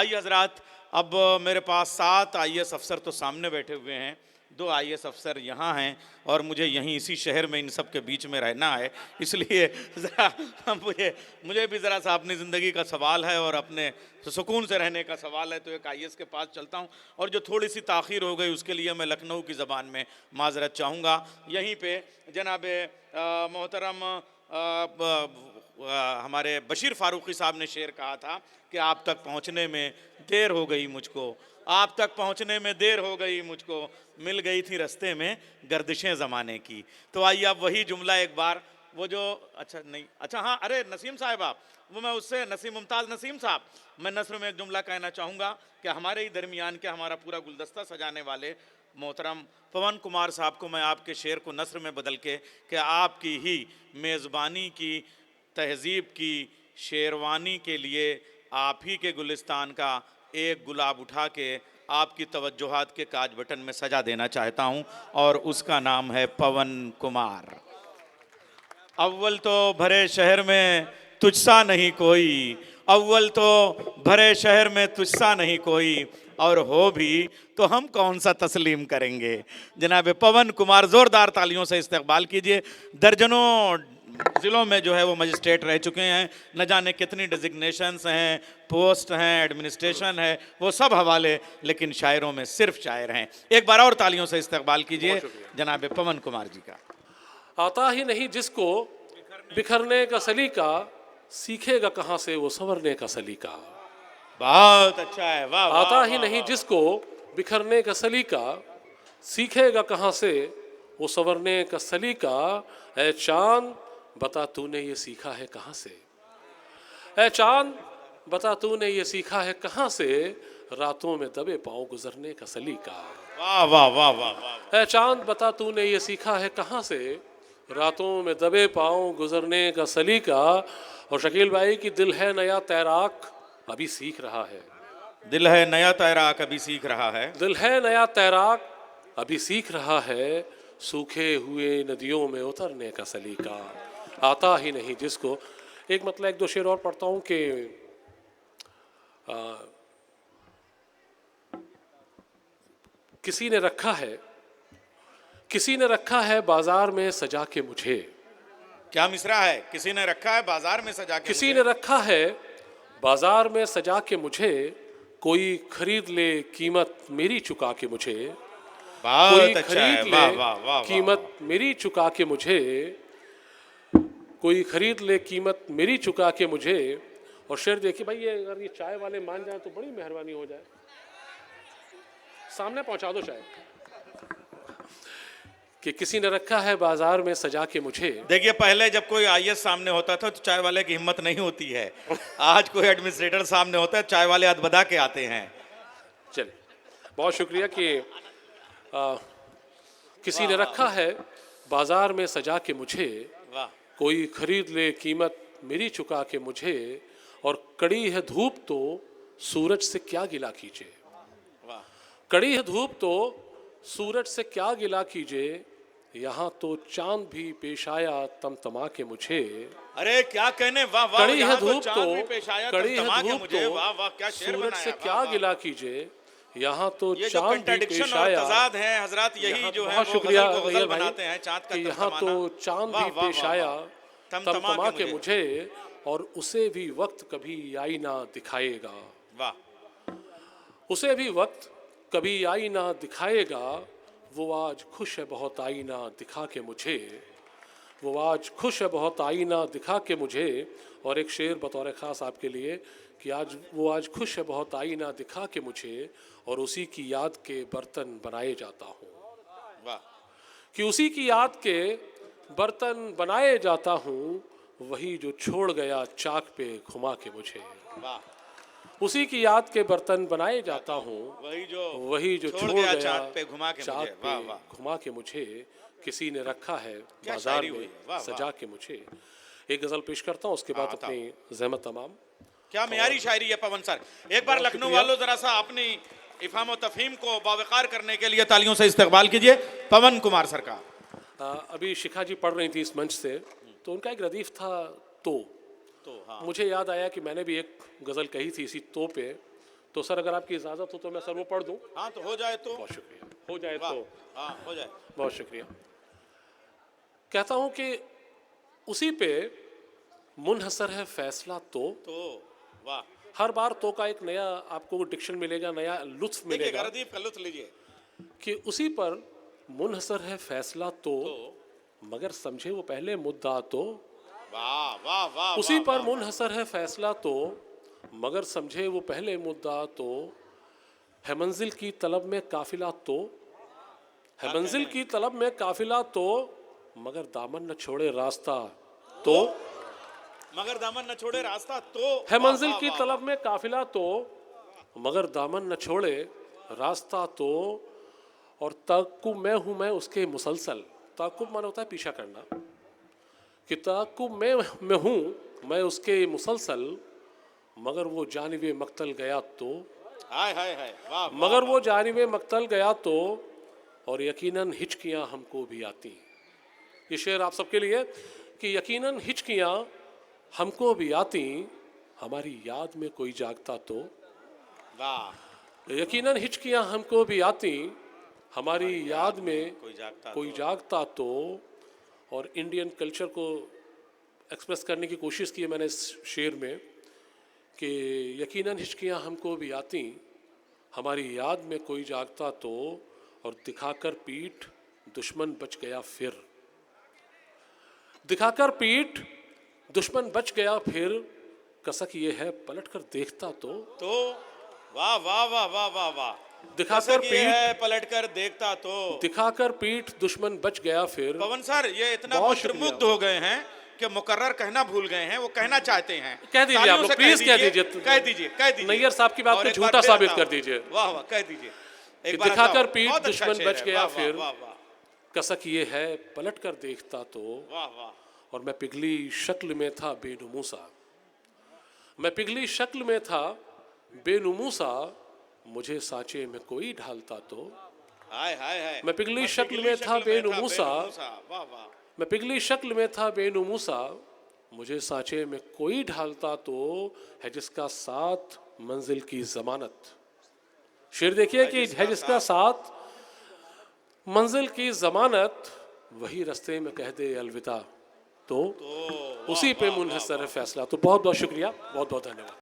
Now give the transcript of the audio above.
भाई हजरात, अब मेरे पास 7 आईएएस अफसर तो सामने बैठे हुए हैं, 2 आईएएस अफसर यहाँ हैं और मुझे यहीं इसी शहर में इन सब के बीच में रहना है। इसलिए ज़रा मुझे भी ज़रा सा अपनी ज़िंदगी का सवाल है और अपने सुकून से रहने का सवाल है, तो एक आईएएस के पास चलता हूँ। और जो थोड़ी सी ताख़ीर हो गई उसके लिए मैं लखनऊ की ज़बान में माज़रत चाहूँगा। यहीं पे जनाब मोहतरम हमारे बशीर फ़ारूक़ी साहब ने शेर कहा था कि आप तक पहुँचने में देर हो गई मुझको, आप तक पहुँचने में देर हो गई मुझको, मिल गई थी रास्ते में गर्दिशें ज़माने की। तो आइए अब वही जुमला एक बार, वो जो अच्छा हाँ, अरे नसीम साहब आप, वो मैं उससे मुमताज़ नसीम साहब, मैं नस्र में एक जुमला कहना चाहूँगा कि हमारे ही दरमियान के हमारा पूरा गुलदस्ता सजाने वाले मोहतरम पवन कुमार साहब को मैं आपके शेर को नस्र में बदल के कि आपकी ही मेज़बानी की तहज़ीब की शेरवानी के लिए आप ही के गुलिस्तान का एक गुलाब उठा के आपकी तवज्जुहात के काज बटन में सजा देना चाहता हूं, और उसका नाम है पवन कुमार। अव्वल तो भरे शहर में तुझसा नहीं कोई, अव्वल तो भरे शहर में तुझसा नहीं कोई, और हो भी तो हम कौन सा तस्लीम करेंगे। जनाब पवन कुमार, जोरदार तालियों से इस्तकबाल कीजिए। दर्जनों ज़िलों में जो है वो मजिस्ट्रेट रह चुके हैं, न जाने कितनी डिजिग्नेशंस हैं, पोस्ट हैं, एडमिनिस्ट्रेशन है, वो सब हवाले, लेकिन शायरों में सिर्फ शायर हैं। एक बार और तालियों से इस्तकबाल कीजिए जनाब पवन कुमार जी का। आता ही नहीं जिसको बिखरने का सलीका, सीखेगा कहाँ से वो संवरने का सलीका। बहुत अच्छा है, वाह। आता ही नहीं जिसको बिखरने का सलीका, सीखेगा कहाँ से वो संवरने का सलीका। ऐ चांद बता तूने ये सीखा है कहाँ से, ऐ चांद बता तूने ये सीखा है कहाँ से, रातों में दबे पाँव गुजरने का सलीका। वाह वाह वाह वाह वाह। ऐ चांद बता तूने ये सीखा है कहाँ से, रातों में दबे पाँव गुजरने का सलीका। और शकील भाई की दिल है नया तैराक अभी सीख रहा है, दिल है नया तैराक अभी सीख रहा है, दिल है नया तैराक अभी सीख रहा है, सूखे हुए नदियों में उतरने का सलीका। आता ही नहीं जिसको। एक मतलब एक दो शेर और पढ़ता हूँ कि किसी ने रखा है बाजार में सजा के मुझे। क्या मिसरा है, किसी ने रखा है बाजार में सजा के, किसी ने रखा है बाजार में सजा के मुझे, कोई खरीद ले कीमत मेरी चुका के मुझे। कोई खरीद ले कीमत मेरी चुका के मुझे, कोई खरीद ले कीमत मेरी चुका के मुझे। और शेर देखिए भाई, ये अगर ये चाय वाले मान जाए तो बड़ी मेहरबानी हो जाए, सामने पहुंचा दो चाय। कि किसी ने रखा है बाजार में सजा के मुझे। देखिए, पहले जब कोई आईएएस सामने होता था तो चाय वाले की हिम्मत नहीं होती है, आज कोई एडमिनिस्ट्रेटर सामने होता है, चाय वाले अदबदा के आते हैं। चलिए, बहुत शुक्रिया कि किसी ने रखा है बाजार में सजा के मुझे, कोई खरीद ले कीमत मेरी चुका के मुझे, और कड़ी है धूप तो सूरज से क्या गिला कीजिए। कड़ी है धूप तो सूरज से क्या गिला कीजिए, यहाँ तो चांद भी पेश आया तमतमा के मुझे। अरे क्या कहने, वाह वाह। कड़ी है धूप तो, कड़ी है धूप तो, वाह वाह, क्या शेर सूरज से क्या गिला कीजिए, यहाँ तो ये चांद भी पेश आया। तजाद है हजरत, यही जो है बहुत शुक्रिया गजल बनाते हैं चांद का, यहाँ तो चांद भी पेश आया तमतमा के मुझे, और उसे भी वक्त कभी आईना दिखाएगा। वाह। उसे भी वक्त कभी आईना दिखाएगा, वो आज खुश है बहुत आईना दिखा के मुझे, वो आज खुश है बहुत आईना दिखा के मुझे। और एक शेर बतौर ख़ास आपके लिए कि वो आज खुश है बहुत आईना दिखा के मुझे, और उसी की याद के बर्तन बनाए जाता हूँ। वाह। कि उसी की याद के बर्तन बनाए जाता हूँ, वही जो छोड़ गया चाक पे घुमा के मुझे। वाह। उसी की याद के बर्तन बनाए जाता हूँ, वही जो छोड़ गया चाक पे घुमा के मुझे। वाह वाह। घुमा के मुझे, किसी ने रखा है बाजार में सजा के मुझे। एक गजल पेश करता हूँ, उसके बाद अपनी ज़हमत तमाम। क्या मियारी शायरी है पवन सर। एक बार लखनऊ वालों जरा सा अपनी इफ़हाम व तफ़हीम को बावकार करने के लिए तालियों से इस्तकबाल कीजिए पवन कुमार सर का। अभी शिखा जी पढ़ रही थी इस मंच से, तो उनका एक रदीफ था तो हाँ। मुझे याद आया कि मैंने भी एक गज़ल कही थी इसी तो पे, तो सर अगर आपकी इजाज़त हो तो मैं सर वो पढ़ दूं। हाँ तो हो जाए तो। बहुत शुक्रिया। हो जाए वाह, तो हाँ हो जाए। बहुत शुक्रिया। कहता हूं कि उसी पे मुनहसर है फैसला तो वाह, हर बार तो का एक नया आपको डिक्शन मिलेगा, नया लुत्फ देखिए मिलेगा गरदीप का लुत्फ लीजिए। कि उसी पर मुनहसर है फैसला तो तो मगर समझे वो पहले मुद्दा तो। वाह वाह वाह, उसी वाह, पर वाह, मुनहसर है फैसला तो मगर समझे वो पहले मुद्दा तो। है मंजिल की तलब में काफिला तो, है मंजिल की तलब में काफिला तो मगर दामन न छोड़े रास्ता तो। मगर दामन न छोड़े रास्ता तो। है वाह, मंजिल वाह, की वाह, तलब में काफिला तो मगर दामन न छोड़े रास्ता तो। और ताकुब में हूँ मैं उसके मुसलसल। ताकुब माना होता है पीछा करना, कि ताकुब में हूँ मैं उसके मुसलसल मगर वो जानिबे मक्तल गया तो। हाय हाय हाय, वाह, वाह, मगर वाह, वो जानिबे मक्तल गया तो और यकीनन हिचकियाँ हमको भी आती। ये शेर आप सबके लिए कि यकीनन हिचकियाँ हमको भी आती हमारी याद में कोई जागता तो। वाह, यकीनन हिचकियाँ हमको भी आती हमारी याद में कोई जागता जागता तो। और इंडियन कल्चर को एक्सप्रेस करने की कोशिश की है मैंने इस शेर में कि यकीनन हिचकियाँ हमको भी आती हमारी याद में कोई जागता तो। और दिखाकर पीठ दुश्मन बच गया फिर। दिखाकर पीठ दुश्मन बच गया फिर कसक ये है पलट कर देखता तो। वाह वाह वाह वाह वाह वाह, दिखाकर ये पीठ है पलट कर देखता तो। दिखाकर पीठ दुश्मन बच गया फिर। पवन सर ये इतना बहुत मंत्रमुग्ध हो गए हैं कि मुकर्रर कहना भूल गए हैं, वो कहना चाहते हैं। कह दीजिए आप लोग, प्लीज कह दीजिए। कह दीजिए, कह दीजिए। नैयर साहब की बात और को एक बार झूठा फिर साबित बताओ। कर दीजिए। वाह वाह, कह दीजिए कि एक बार। दिखाकर बताओ। पीठ बहुत अच्छा दुश्मन शेर बच है। गया वाह, फिर वाह वाह कसक ये है पलट कर देखता तो। वाह वाह, और मैं पिघली शक्ल में था बेनुमूसा। मैं पिघली शक्ल में था बेनुमूसा मुझे सांचे में कोई ढालता तो। हाय हाय हाय, मैं पिघली शक्ल में था बेनुमूसा। वाह वाह, मैं पिघली शक्ल में था बेनुमूसा मुझे सांचे में कोई ढालता तो। है जिसका साथ मंजिल की जमानत। शेर देखिए कि है जिसका साथ मंजिल की जमानत वही रास्ते में कह दे अलविदा तो। उसी पे मुनहसर है फैसला तो। बहुत बहुत शुक्रिया, बहुत बहुत धन्यवाद।